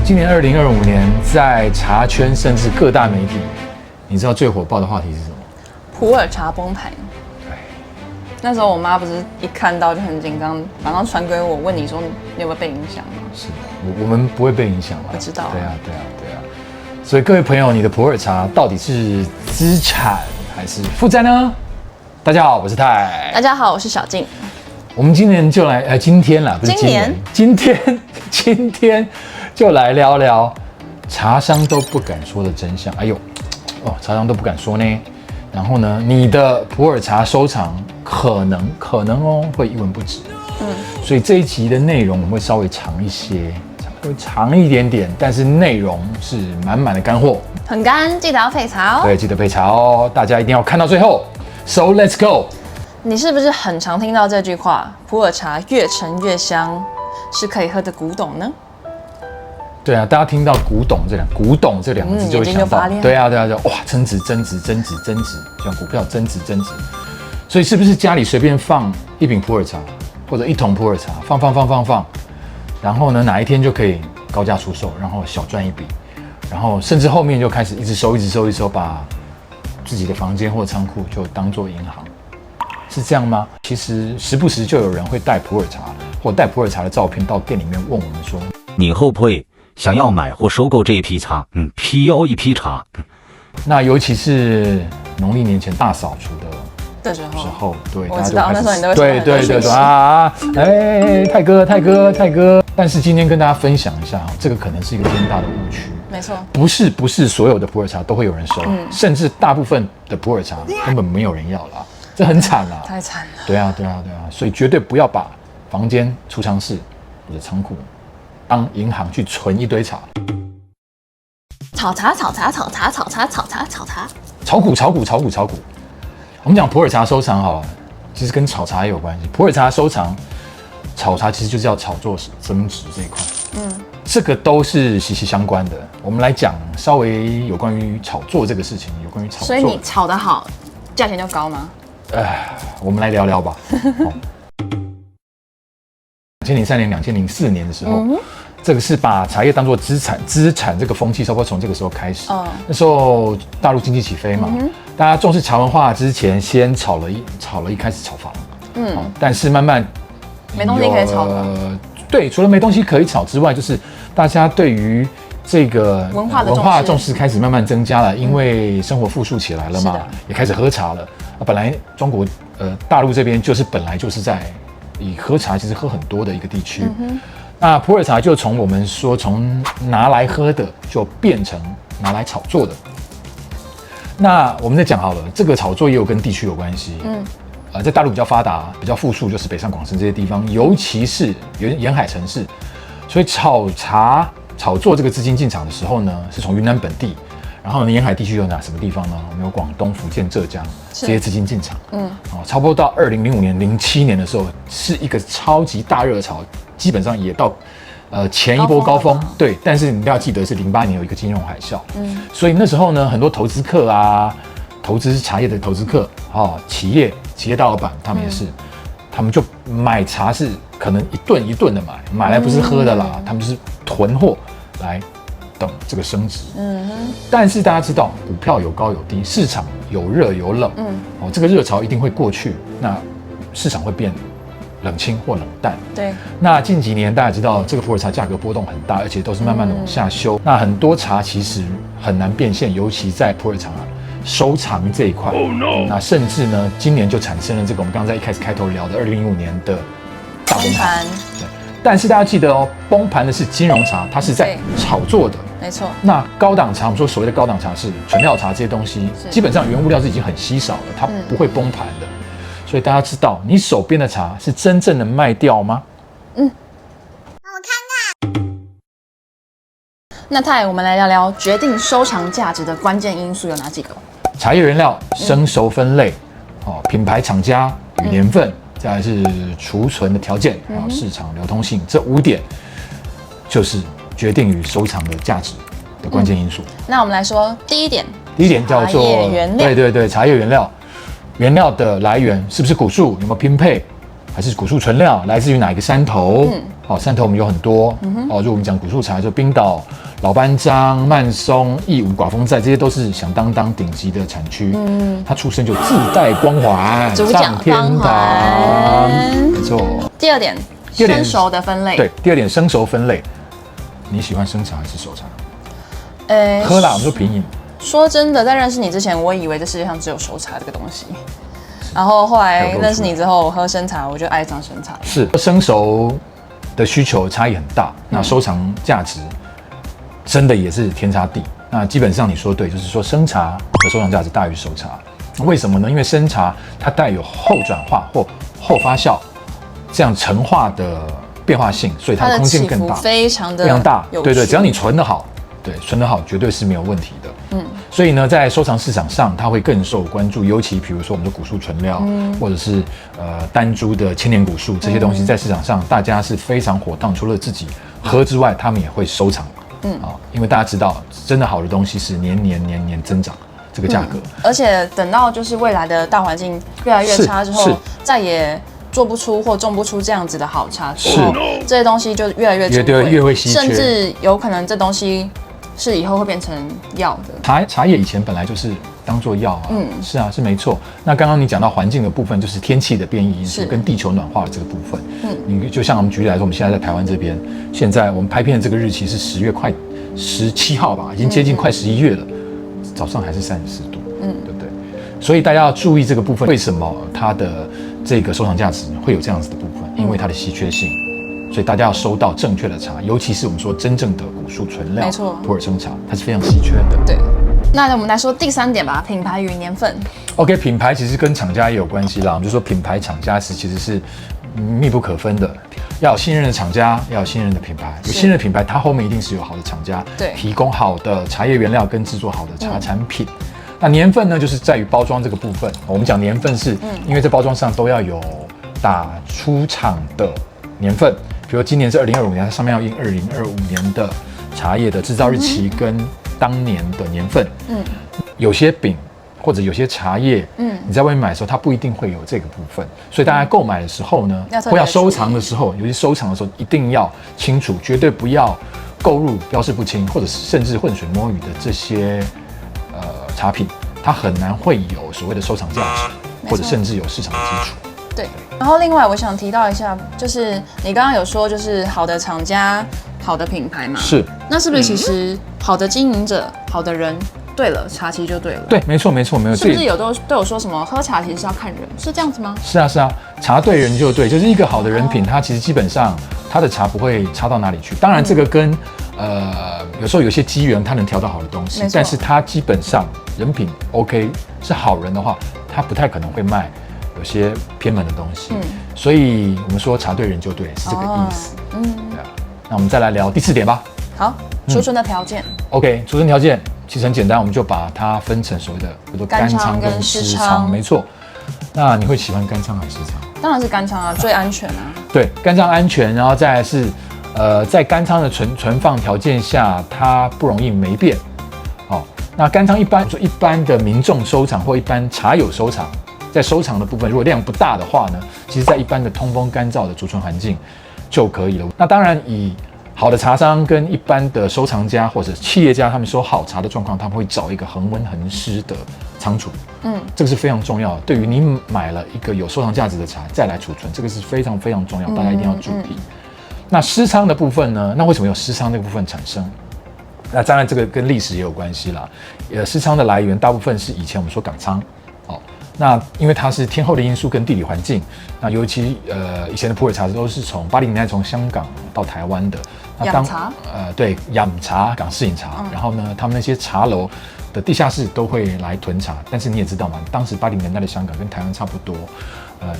今年2025年，在茶圈甚至各大媒体，你知道最火爆的话题是什么？普洱茶崩盘。对，那时候我妈不是一看到就很紧张，马上传给我，问你说你有没有被影响吗？是的，我们不会被影响吧？我知道。对啊。所以各位朋友，你的普洱茶到底是资产还是负债呢？大家好，我是泰。大家好，我是小静。我们今年就来，今天啦，不是今年，今天就来聊聊茶商都不敢说的真相。哎呦，茶商都不敢说呢。然后呢，你的普洱茶收藏可能会一文不值。所以这一集的内容我们会稍微长一些，会长一点点，但是内容是满满的干货，很干，记得要配茶哦。对，记得配茶哦，大家一定要看到最后。So let's go。你是不是很常听到这句话？普洱茶越陈越香，是可以喝的古董呢？对啊，大家听到古董这两个字就会想到，对啊，哇，增值，像股票增值。所以是不是家里随便放一瓶普洱茶或者一桶普洱茶，放，然后呢哪一天就可以高价出售，然后小赚一笔，然后甚至后面就开始一直收，把自己的房间或仓库就当做银行，是这样吗？其实时不时就有人会带普洱茶或带普洱茶的照片到店里面问我们说，你会不会想要买或收购这一批茶？批邀一批茶。那尤其是农历年前大扫除的时候，对，我知道那时候你都会对啊，泰哥。但是今天跟大家分享一下，这个可能是一个天大的误区。没错，不是所有的普洱茶都会有人收，甚至大部分的普洱茶根本没有人要啦，这很惨啦，太惨了。对啊，所以绝对不要把房間、储藏室或者仓库当银行去存一堆茶。炒股。我们讲普洱茶收藏好了，其实跟炒茶也有关系。普洱茶收藏，炒茶其实就是要炒作增值这一块。这个都是息息相关的。我们来讲稍微有关于炒作这个事情，有关于炒作。所以你炒得好，价钱就高吗？我们来聊聊吧。2003年、2004年的时候，这个是把茶叶当作资产这个风气，差不多从这个时候开始。那时候大陆经济起飞嘛，大家重视茶文化之前，先炒了一开始炒房。但是慢慢没东西可以炒了。对，除了没东西可以炒之外，就是大家对于这个文化重视开始慢慢增加了，因为生活复苏起来了嘛，也开始喝茶了。本来中国大陆这边本来就是在以喝茶其实喝很多的一个地区。那普洱茶就从我们说从拿来喝的，就变成拿来炒作的。那我们再讲好了，这个炒作也有跟地区有关系。在大陆比较发达、比较富庶，就是北上广深这些地方，尤其是沿海城市，所以炒作这个资金进场的时候呢，是从云南本地，然后呢沿海地区有什么地方呢？我们有广东、福建、浙江这些资金进场。差不多到2005年、07年的时候，是一个超级大热潮，基本上也到前一波高峰。对，但是你要记得是08年有一个金融海啸。所以那时候呢，很多投资客啊，投资茶叶的投资客企业大老板他们也是，他们就买茶是可能一顿一顿的买来不是喝的啦，他们就是囤货来等这个升值。但是大家知道，股票有高有低，市场有热有冷。这个热潮一定会过去，那市场会变冷清或冷淡。对。那近几年大家知道，这个普洱茶价格波动很大，而且都是慢慢的往下修。那很多茶其实很难变现，尤其在普洱茶收藏这一块。那甚至呢，今年就产生了这个我们刚刚在一开始开头聊的2005年的大崩盘。对。但是大家记得崩盘的是金融茶，它是在炒作的。没错。那高档茶，我们说所谓的高档茶是纯料茶这些东西，基本上原物料是已经很稀少了，它不会崩盘的。所以大家知道，你手边的茶是真正的卖掉吗？我看看。那泰，我们来聊聊决定收藏价值的关键因素有哪几个？茶叶原料、生熟分类、品牌厂家与年份，再来是储存的条件，还有市场流通性，这5点就是决定于收藏的价值的关键因素。那我们来说第一点叫做茶叶原料。对，茶叶原料的来源是不是古树，有没有拼配，还还是古树纯料，来自于哪一个山头？山头我们有很多。如果我们讲古树茶，就冰岛、老班章、曼松、义乌、寡峰寨，这些都是响当当顶级的产区。它出生就自带光环，上天堂。没错。第二点，生熟的分类。对，第二点生熟分类。你喜欢生茶还是熟茶？喝啦，我们说品饮。说真的，在认识你之前，我以为这世界上只有熟茶这个东西。然后后来认识你之后，我喝生茶，我就爱上生茶。是生熟的需求差异很大，那收藏价值真的也是天差地。那基本上你说对，就是说生茶的收藏价值大于熟茶。为什么呢？因为生茶它带有后转化或后发酵这样陈化的变化性，所以它的空间更大，非常大。对，只要你存得好，对，存得好绝对是没有问题的。所以呢，在收藏市场上，它会更受关注。尤其比如说我们的古树纯料，或者是单株的千年古树这些东西，在市场上大家是非常火烫。除了自己喝之外，他们也会收藏。因为大家知道，真的好的东西是年年增长这个价格。而且等到就是未来的大环境越来越差之后，再也做不出或种不出这样子的好茶之后，这些东西就越来越珍贵，越会稀缺，甚至有可能这东西是以后会变成药的。茶叶以前本来就是当做药啊，是啊，是没错。那刚刚你讲到环境的部分，就是天气的变异因素跟地球暖化的这个部分。你就像我们举例来说，我们现在在台湾这边，现在我们拍片的这个日期是10月快17号吧，已经接近快11月了，早上还是34度，对不对？所以大家要注意这个部分，为什么它的这个收藏价值会有这样子的部分？因为它的稀缺性。所以大家要收到正确的茶，尤其是我们说真正的古树纯料，没错，普洱生茶，它是非常稀缺的。对，那我们来说第三点吧，品牌与年份。OK， 品牌其实跟厂家也有关系啦。我们就说品牌、厂家其实是密不可分的。要有信任的厂家，要有信任的品牌。有信任的品牌，它后面一定是有好的厂家，对，提供好的茶叶原料跟制作好的茶产品。那年份呢，就是在于包装这个部分。我们讲年份是，因为在包装上都要有打出厂的年份。比如今年是2025年，它上面要印2025年的茶叶的制造日期跟当年的年份。有些饼或者有些茶叶，你在外面买的时候，它不一定会有这个部分，所以大家购买的时候呢，或要收藏的时候，尤其收藏的时候，一定要清楚，绝对不要购入标示不清或者甚至浑水摸鱼的这些茶品，它很难会有所谓的收藏价值，或者甚至有市场的基础。对，然后另外我想提到一下，就是你刚刚有说，就是好的厂家、好的品牌嘛，是。那是不是其实好的经营者、好的人，对了，茶其实就对了？对，没错。是不是都有说什么喝茶其实是要看人，是这样子吗？是啊，茶对人就对，就是一个好的人品，它其实基本上它的茶不会差到哪里去。当然，这个跟有时候有些机缘，它能调到好的东西，但是它基本上人品 OK， 是好人的话，它不太可能会卖有些偏门的东西。所以我们说茶对人就对，是这个意思。对啊。那我们再来聊第4点吧。好，储存的条件。OK， 储存条件其实很简单，我们就把它分成所谓的比如说干仓跟湿仓，没错。那你会喜欢干仓还是湿仓？当然是干仓啊，最安全啊。对，干仓安全，然后再来是在干仓的存放条件下，它不容易霉变。那干仓一般的民众收藏或一般茶友收藏，在收藏的部分，如果量不大的话呢，其实在一般的通风干燥的储存环境就可以了。那当然，以好的茶商跟一般的收藏家或者企业家，他们收好茶的状况，他们会找一个恒温恒湿的仓储。这个是非常重要的。对于你买了一个有收藏价值的茶再来储存，这个是非常非常重要，大家一定要注意。那湿仓的部分呢？那为什么有湿仓这部分产生？那当然这个跟历史也有关系啦。湿仓的来源大部分是以前我们说港仓。那因为它是天候的因素跟地理环境，那尤其以前的普洱茶都是从80年代从香港到台湾的。养茶？对，养茶、港式饮茶。然后呢，他们那些茶楼的地下室都会来囤茶。但是你也知道嘛，当时80年代的香港跟台湾差不多，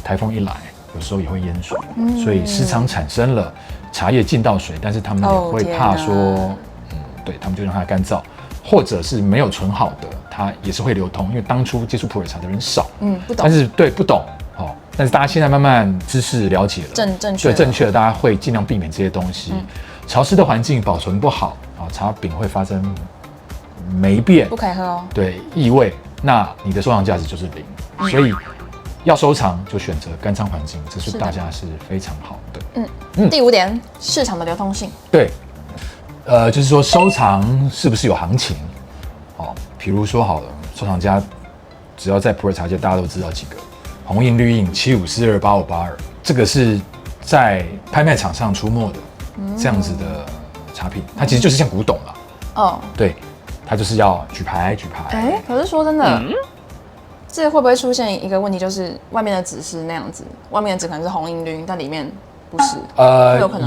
台风一来，有时候也会淹水，所以湿仓产生了，茶叶进到水，但是他们也会怕说，对他们就让它干燥。或者是没有存好的，它也是会流通，因为当初接触普洱茶的人少，不懂。但是不懂，但是大家现在慢慢知识了解了，正确的，大家会尽量避免这些东西。潮湿的环境保存不好，茶饼会发生霉变，不可以喝哦。对，异味，那你的收藏价值就是0。所以要收藏就选择干仓环境，这是大家是非常好的。第5点，市场的流通性。对，就是说收藏是不是有行情？哦，比如说好了，收藏家只要在普洱茶界，大家都知道几个红印、绿印、7542、8582，这个是在拍卖场上出没的这样子的茶品，它其实就是像古董啦。哦，对，它就是要举牌。可是说真的。这会不会出现一个问题，就是外面的纸是那样子，外面的纸可能是红印绿印，但里面不是？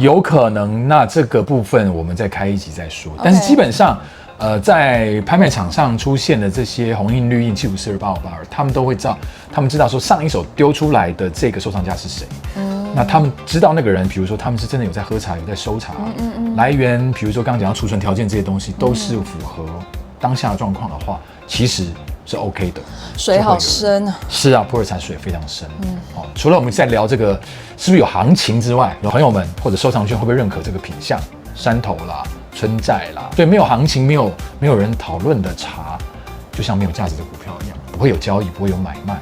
有可能。那这个部分我们再开一集再说。但是基本上，在拍卖场上出现的这些红印、绿印、7542、8582，他们都会知道，他们知道说上一手丢出来的这个收藏家是谁。那他们知道那个人，比如说他们是真的有在喝茶，有在收茶，来源，比如说刚刚讲到储存条件这些东西，都是符合当下的状况的话，其实是 OK 的。水好深啊！是啊，普洱茶水非常深。除了我们在聊这个是不是有行情之外，朋友们或者收藏圈会不会认可这个品相？山头啦、春寨啦，对，没有行情、没有人讨论的茶，就像没有价值的股票一样，不会有交易，不会有买卖。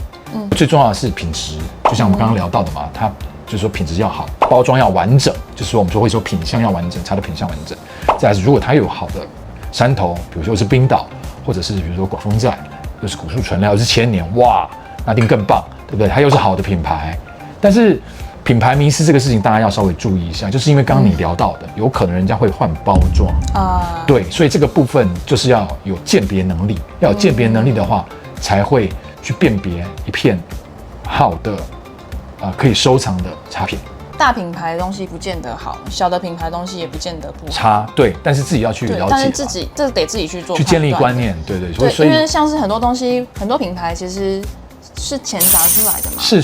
最重要的是品质，就像我们刚刚聊到的嘛，它就是说品质要好，包装要完整，就是说我们说会说品相要完整，茶的品相完整。再来是如果它有好的山头，比如说是冰岛，或者是比如说广丰寨。又是古树纯料，又是千年，哇，那一定更棒，对不对？它又是好的品牌，但是品牌迷思这个事情，大家要稍微注意一下，就是因为刚刚你聊到的，有可能人家会换包装啊，对，所以这个部分就是要有鉴别能力，要有鉴别能力的话，才会去辨别一片好的可以收藏的茶品。大品牌的东西不见得好，小的品牌的东西也不见得不好。差，对，但是自己要去了解，但是这得自己去做，去建立观念，对，所以因为像是很多东西，很多品牌其实是钱砸出来的嘛，是，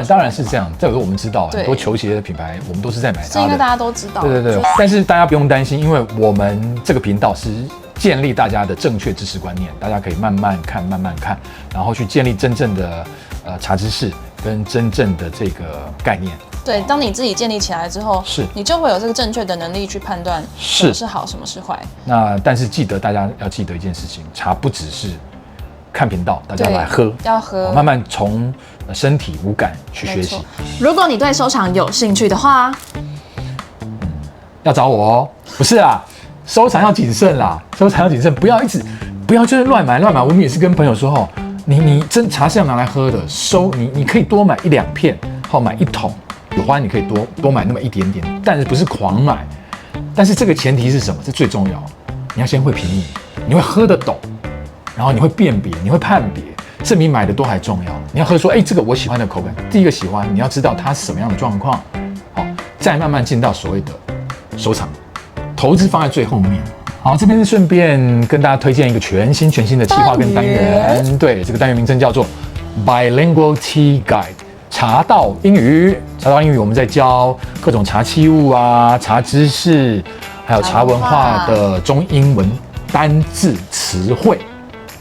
当然是这样。再有我们知道很多球鞋的品牌，我们都是在买它的，是因为大家都知道，对。但是大家不用担心，因为我们这个频道是建立大家的正确知识观念，大家可以慢慢看，然后去建立真正的茶知识跟真正的这个概念。对，当你自己建立起来之后，是你就会有这个正确的能力去判断什么是好，什么是坏。那但是大家要记得一件事情，茶不只是看频道，大家来喝，要喝，慢慢从身体五感去学习。如果你对收藏有兴趣的话，要找我哦。不是啦，收藏要谨慎啦，不要就是乱买。我们也是跟朋友说哦，你真茶是要拿来喝的，你可以多买1-2片，买1桶。有花你可以多买那么一点点，但是不是狂买。但是这个前提是什么？这最重要，你要先会品饮，你会喝得懂，然后你会辨别，你会判别，这比买的多还重要。你要喝说，这个我喜欢的口感，第一个喜欢，你要知道它是什么样的状况，好，再慢慢进到所谓的收藏，投资放在最后面。好，这边是顺便跟大家推荐一个全新的企划跟单元，对，这个单元名称叫做 Bilingual Tea Guide。茶道英语，我们在教各种茶器物啊、茶知识，还有茶文化的中英文单字词汇，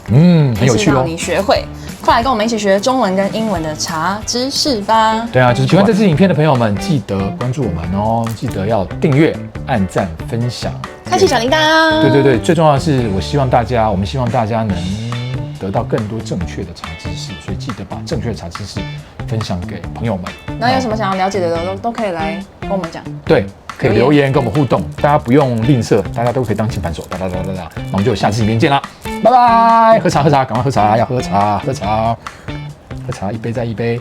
很有趣哦。让你学会，快来跟我们一起学中文跟英文的茶知识吧。对啊，就是喜欢这支影片的朋友们，记得关注我们哦，记得要订阅、按赞、分享、开启小铃铛。对，最重要的是，我们希望大家能得到更多正确的茶知识，所以记得把正确的茶知识分享给朋友们。那有什么想要了解的都可以来跟我们讲。对，可以留言跟我们互动，大家不用吝啬，大家都可以当键盘手，那我们就下次影片见啦，拜拜！喝茶，赶快喝茶，要喝茶，一杯再一杯。